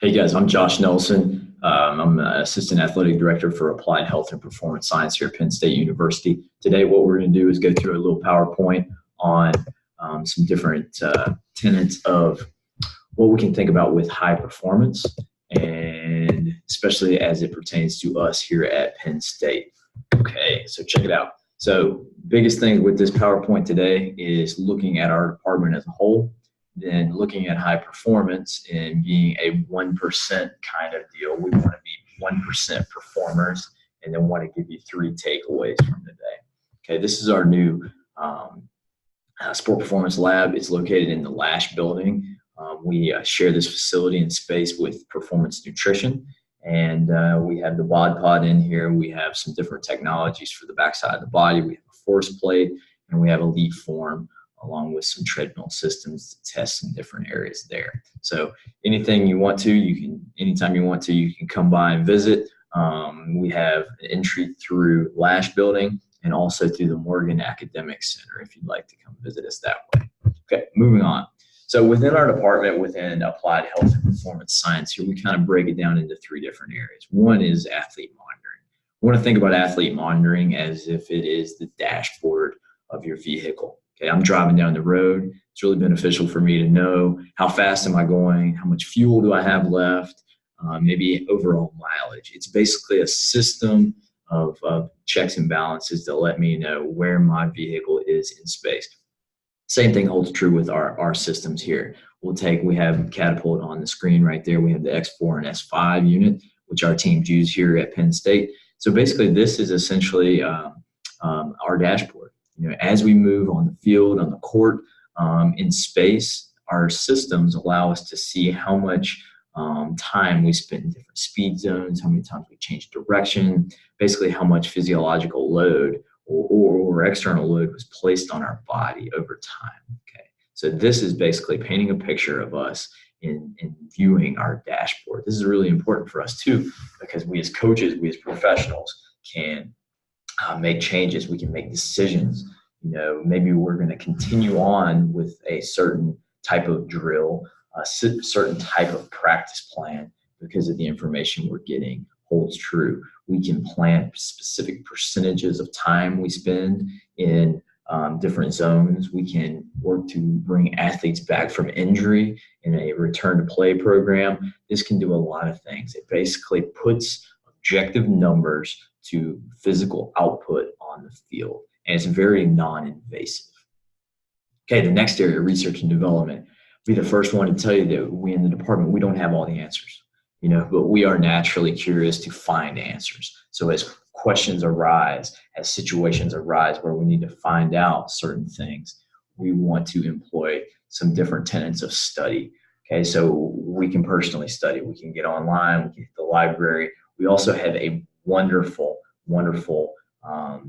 Hey guys, I'm Josh Nelson. I'm an Assistant Athletic Director for Applied Health and Performance Science here at Penn State University. Today, what we're going to do is go through a little PowerPoint on some different tenets of what we can think about with high performance, and especially as it pertains to us here at Penn State. Okay, so check it out. So, biggest thing with this PowerPoint today is looking at our department as a whole, then looking at high performance and being a 1% kind of deal. We want to be 1% performers, and then want to give you three takeaways from the day. Okay, this is our new sport performance lab. It's located in the Lash building. We share this facility and space with performance nutrition. And we have the bod pod in here. We have some different technologies for the backside of the body. We have a force plate, and we have elite form, along with some treadmill systems to test some different areas there. So anything you want to, anytime you want to, you can come by and visit. We have an entry through Lash building and also through the Morgan Academic Center if you'd like to come visit us that way. Okay, moving on. So within our department, within Applied Health and Performance Science here, we kind of break it down into three different areas. One is athlete monitoring. We want to think about athlete monitoring as if it is the dashboard of your vehicle. Okay, I'm driving down the road. It's really beneficial for me to know how fast am I going, how much fuel do I have left, maybe overall mileage. It's basically a system of checks and balances to let me know where my vehicle is in space. Same thing holds true with our systems here. We have Catapult on the screen right there. We have the X4 and S5 unit, which our teams use here at Penn State. So basically, this is essentially our dashboard. As we move on the field, on the court, in space, our systems allow us to see how much time we spend in different speed zones, how many times we change direction, basically how much physiological load or external load was placed on our body over time. Okay, so this is basically painting a picture of us in viewing our dashboard. This is really important for us too, because we as coaches, we as professionals can make changes. We can make decisions. Maybe we're going to continue on with a certain type of drill, a certain type of practice plan because of the information we're getting holds true. We can plan specific percentages of time we spend in different zones. We can work to bring athletes back from injury in a return to play program. This can do a lot of things. It basically puts objective numbers to physical output on the field, and it's very non-invasive. Okay, the next area, research and development. I'll be the first one to tell you that we in the department, we don't have all the answers, but we are naturally curious to find answers. So as questions arise, as situations arise where we need to find out certain things, we want to employ some different tenets of study. Okay, so we can personally study. We can get online. We can hit the library. We also have a wonderful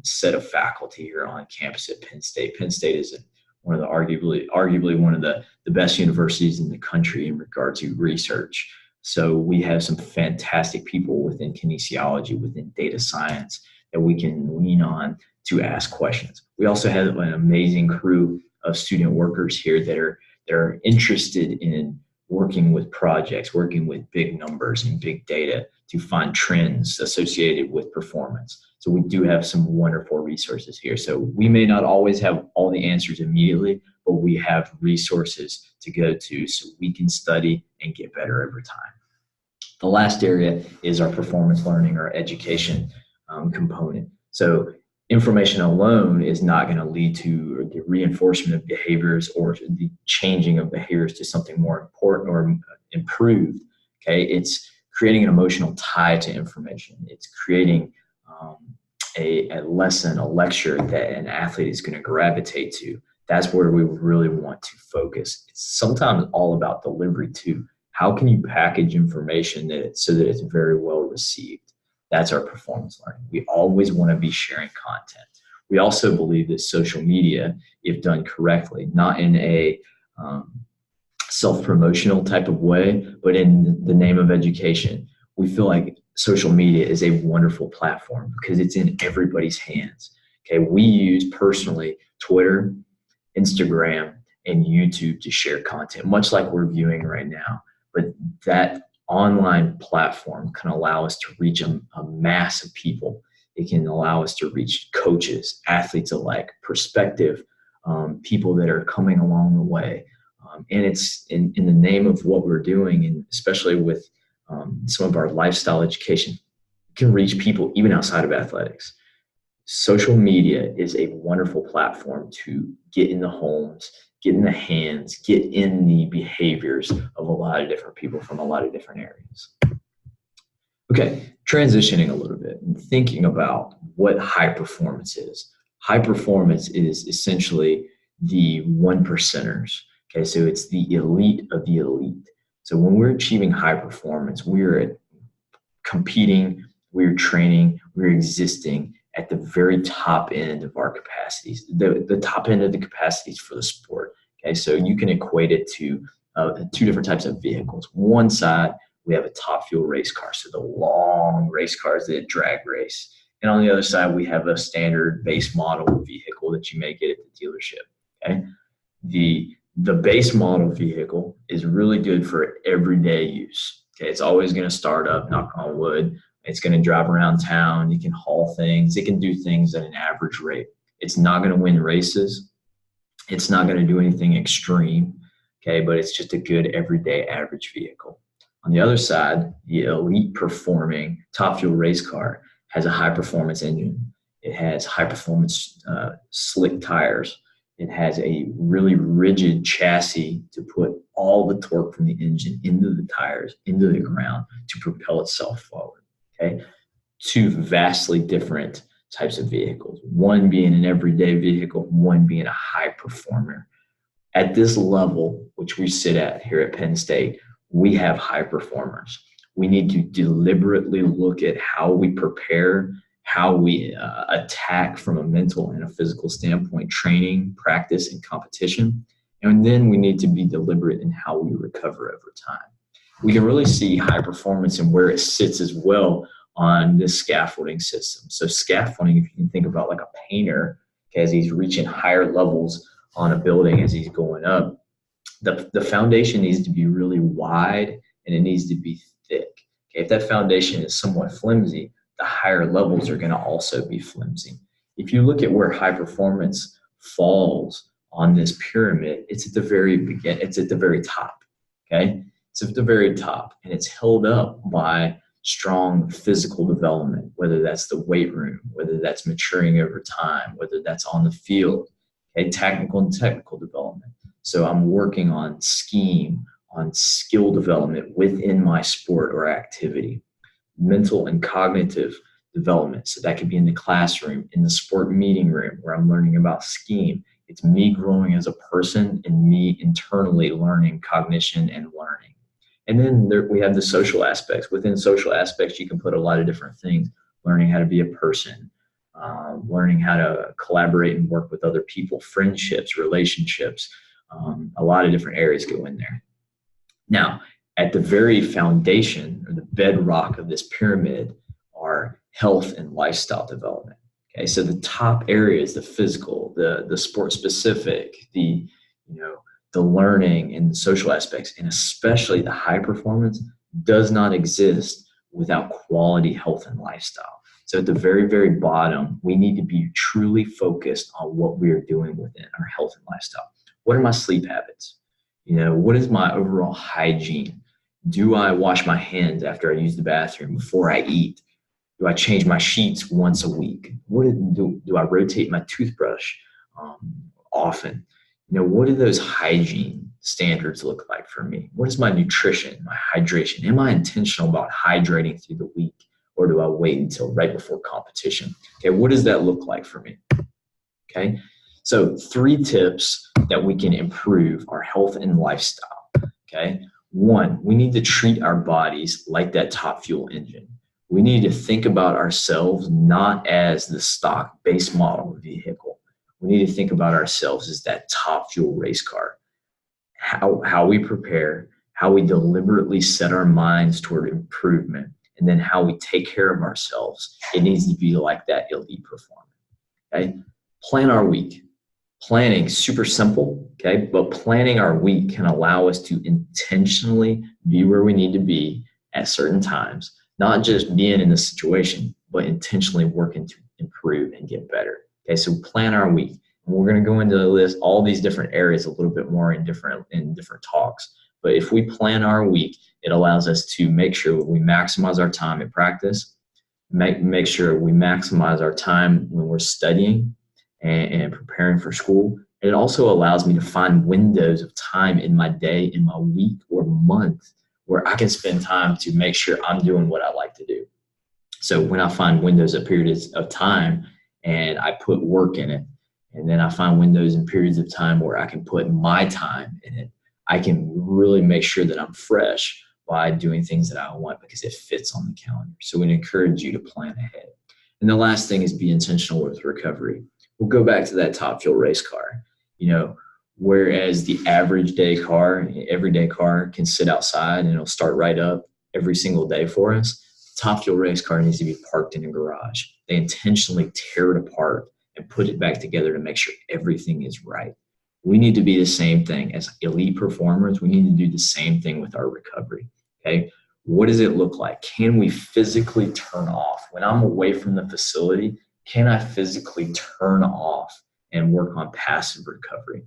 set of faculty here on campus at Penn State. Penn State is one of the arguably one of the best universities in the country in regard to research. So we have some fantastic people within kinesiology, within data science that we can lean on to ask questions. We also have an amazing crew of student workers here that are interested in working with projects, working with big numbers and big data to find trends associated with performance. So we do have some wonderful resources here. So we may not always have all the answers immediately, but we have resources to go to so we can study and get better over time. The last area is our performance learning or education component. So information alone is not going to lead to the reinforcement of behaviors or the changing of behaviors to something more important or improved. Okay, it's creating an emotional tie to information. It's creating a lesson, a lecture that an athlete is going to gravitate to. That's where we really want to focus. It's sometimes all about delivery too. How can you package information so that it's very well received? That's our performance learning. We always want to be sharing content. We also believe that social media, if done correctly, not in a self-promotional type of way, but in the name of education, we feel like social media is a wonderful platform because it's in everybody's hands. Okay, we use personally Twitter, Instagram, and YouTube to share content, much like we're viewing right now. But that online platform can allow us to reach a mass of people. It can allow us to reach coaches, athletes alike, prospective people that are coming along the way. And it's in the name of what we're doing, and especially with some of our lifestyle education, can reach people even outside of athletics. Social media is a wonderful platform to get in the homes, get in the hands, get in the behaviors of a lot of different people from a lot of different areas. Okay, transitioning a little bit and thinking about what high performance is. High performance is essentially the one percenters. Okay, so it's the elite of the elite. So when we're achieving high performance, we're competing, we're training, we're existing at the very top end of our capacities, the top end of the capacities for the sport. Okay, so you can equate it to two different types of vehicles. One side, we have a top fuel race car, so the long race cars that drag race. And on the other side, we have a standard base model vehicle that you may get at the dealership. Okay, the base model vehicle is really good for everyday use. Okay, it's always going to start up, knock on wood. It's going to drive around town. You can haul things. It can do things at an average rate. It's not going to win races. It's not going to do anything extreme. Okay, but it's just a good everyday average vehicle. On the other side, the elite performing top fuel race car has a high performance engine. It has high performance slick tires. It has a really rigid chassis to put all the torque from the engine into the tires, into the ground to propel itself forward. Okay, two vastly different types of vehicles. One being an everyday vehicle, one being a high performer. At this level, which we sit at here at Penn State, we have high performers. We need to deliberately look at how we prepare, how we attack from a mental and a physical standpoint, training, practice, and competition. And then we need to be deliberate in how we recover over time. We can really see high performance and where it sits as well on this scaffolding system. So scaffolding, if you can think about like a painter, okay, as he's reaching higher levels on a building as he's going up, the foundation needs to be really wide and it needs to be thick. Okay, if that foundation is somewhat flimsy, the higher levels are going to also be flimsy. If you look at where high performance falls on this pyramid, it's at the very beginning, it's at the very top. Okay, it's at the very top, and it's held up by strong physical development, whether that's the weight room, whether that's maturing over time, whether that's on the field. Okay, technical and technical development. So I'm working on scheme, on skill development within my sport or activity. Mental and cognitive development. So that could be in the classroom, in the sport meeting room where I'm learning about scheme. It's me growing as a person and me internally learning cognition and learning. And then we have the social aspects. Within social aspects, you can put a lot of different things. Learning how to be a person, learning how to collaborate and work with other people, friendships, relationships. A lot of different areas go in there. Now, at the very foundation or the bedrock of this pyramid are health and lifestyle development. Okay, so the top areas, the physical, the sport specific, the learning and the social aspects, and especially the high performance, does not exist without quality health and lifestyle. So at the very, very bottom, we need to be truly focused on what we are doing within our health and lifestyle. What are my sleep habits? What is my overall hygiene? Do I wash my hands after I use the bathroom, before I eat? Do I change my sheets once a week? Do I rotate my toothbrush often? What do those hygiene standards look like for me? What is my nutrition, my hydration? Am I intentional about hydrating through the week, or do I wait until right before competition? Okay, what does that look like for me? Okay, so 3 tips that we can improve our health and lifestyle. Okay, 1, we need to treat our bodies like that top fuel engine. We need to think about ourselves not as the stock base model vehicle. We need to think about ourselves as that top fuel race car. How we prepare, how we deliberately set our minds toward improvement, and then how we take care of ourselves. It needs to be like that elite performer. Okay, plan our week. Planning, super simple, okay? But planning our week can allow us to intentionally be where we need to be at certain times, not just being in the situation, but intentionally working to improve and get better. Okay, so plan our week. And we're going to go into the list all these different areas a little bit more in different talks. But if we plan our week, it allows us to make sure we maximize our time at practice, make sure we maximize our time when we're studying and preparing for school. And it also allows me to find windows of time in my day, in my week or month where I can spend time to make sure I'm doing what I like to do. So when I find windows of periods of time and I put work in it, and then I find windows and periods of time where I can put my time in it, I can really make sure that I'm fresh by doing things that I want because it fits on the calendar. So we encourage you to plan ahead. And the last thing is be intentional with recovery. We'll go back to that Top Fuel race car. Whereas the average day car, everyday car can sit outside and it'll start right up every single day for us. The Top Fuel race car needs to be parked in a garage. They intentionally tear it apart and put it back together to make sure everything is right. We need to be the same thing as elite performers. We need to do the same thing with our recovery. Okay. What does it look like? Can we physically turn off? When I'm away from the facility, can I physically turn off and work on passive recovery?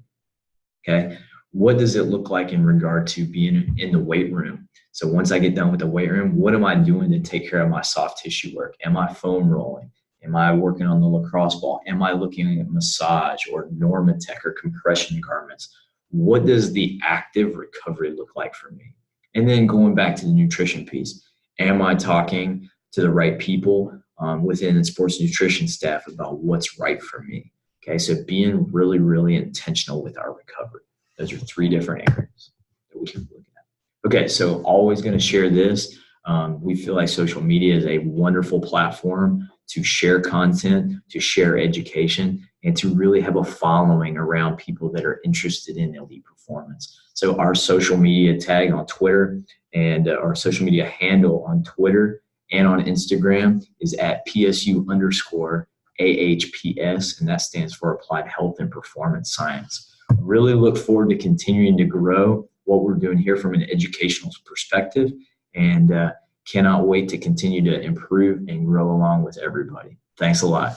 Okay. What does it look like in regard to being in the weight room? So once I get done with the weight room, what am I doing to take care of my soft tissue work? Am I foam rolling? Am I working on the lacrosse ball? Am I looking at massage or Normatec or compression garments? What does the active recovery look like for me? And then going back to the nutrition piece, am I talking to the right people within the sports nutrition staff about what's right for me? Okay, so being really, really intentional with our recovery. Those are 3 different areas that we can look at. Okay, so always going to share this. We feel like social media is a wonderful platform to share content, to share education, and to really have a following around people that are interested in elite performance. So our social media tag on Twitter and our social media handle on Twitter and on Instagram is at PSU_AHPS, and that stands for Applied Health and Performance Science. Really look forward to continuing to grow what we're doing here from an educational perspective, and cannot wait to continue to improve and grow along with everybody. Thanks a lot.